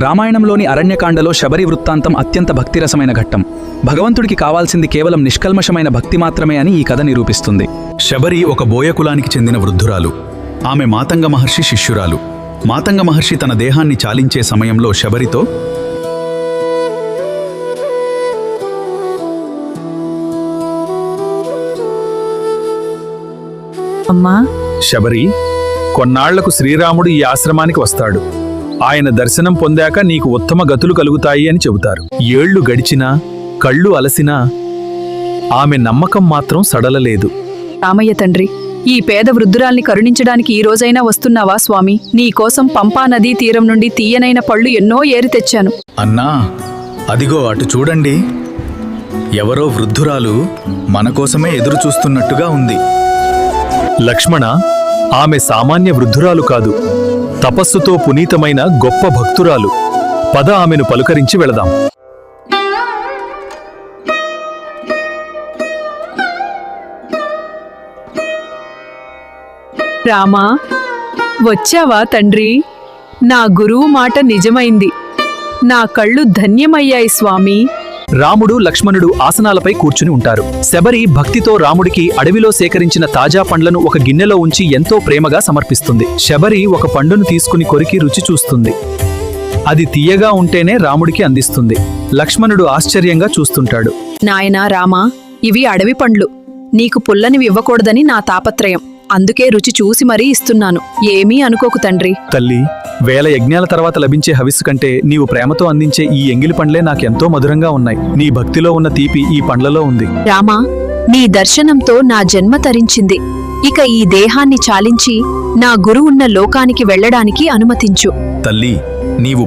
రామాయణంలోని అరణ్యకాండలో శబరి వృత్తాంతం అత్యంత భక్తిరసమైన ఘట్టం. భగవంతుడికి కావాల్సింది కేవలం నిష్కల్మషమైన భక్తి మాత్రమే అని ఈ కథ నిరూపిస్తుంది. శబరి ఒక బోయకులానికి చెందిన వృద్ధురాలు. ఆమె మాతంగ మహర్షి శిష్యురాలు. మాతంగ మహర్షి తన దేహాన్ని చాలించే సమయంలో శబరితో, అమ్మా శబరి, కొన్నాళ్లకు శ్రీరాముడు ఈ ఆశ్రమానికి వస్తాడు. ఆయన దర్శనం పొందాక నీకు ఉత్తమ గతులు కలుగుతాయి అని చెబుతారు. ఏళ్లు గడిచినా, కళ్ళు అలసినా ఆమె నమ్మకం మాత్రం సడలలేదు. రామయ్య తండ్రి, ఈ పేద వృద్ధురాల్ని కరుణించడానికి ఈ రోజైనా వస్తున్నావా స్వామి? నీకోసం పంపా నదీ తీరం నుండి తీయనైన పళ్ళు ఎన్నో ఏరి తెచ్చాను. అన్నా, అదిగో అటు చూడండి. ఎవరో వృద్ధురాలు మన కోసమే ఎదురు చూస్తున్నట్టుగా ఉంది. లక్ష్మణ, ఆమె సామాన్య వృద్ధురాలు కాదు, తపస్సుతో పునీతమైన గొప్ప భక్తురాలు. పద ఆమెను పలుకరించి వెళదాం. రామా, వచ్చావా తండ్రి? నా గురువు మాట నిజమైంది. నా కళ్ళు ధన్యమయ్యాయి స్వామి. రాముడు, లక్ష్మణుడు ఆసనాలపై కూర్చుని ఉంటారు. శబరి భక్తితో రాముడికి అడవిలో సేకరించిన తాజా పండ్లను ఒక గిన్నెలో ఉంచి ఎంతో ప్రేమగా సమర్పిస్తుంది. శబరి ఒక పండును తీసుకుని కొరికి రుచి చూస్తుంది. అది తీయగా ఉంటేనే రాముడికి అందిస్తుంది. లక్ష్మణుడు ఆశ్చర్యంగా చూస్తుంటాడు. నాయనా రామా, ఇవి అడవి పండ్లు. నీకు పుల్లనివి ఇవ్వకూడదని నా తాపత్రయం. అందుకే రుచి చూసి మరీ ఇస్తున్నాను. ఏమీ అనుకోకు తండ్రి. తల్లి, వేల యజ్ఞాల తర్వాత లభించే హవిస్సు కంటే నీవు ప్రేమతో అందించే ఈ ఎంగిలి పండ్లే నాకెంతో మధురంగా ఉన్నాయి. నీ భక్తిలో ఉన్న తీపి ఈ పండ్లలో ఉంది. రామా, నీ దర్శనంతో నా జన్మ తరించింది. ఇక ఈ దేహాన్ని చాలించి నా గురువున్న లోకానికి వెళ్లడానికి అనుమతించు. తల్లి, నీవు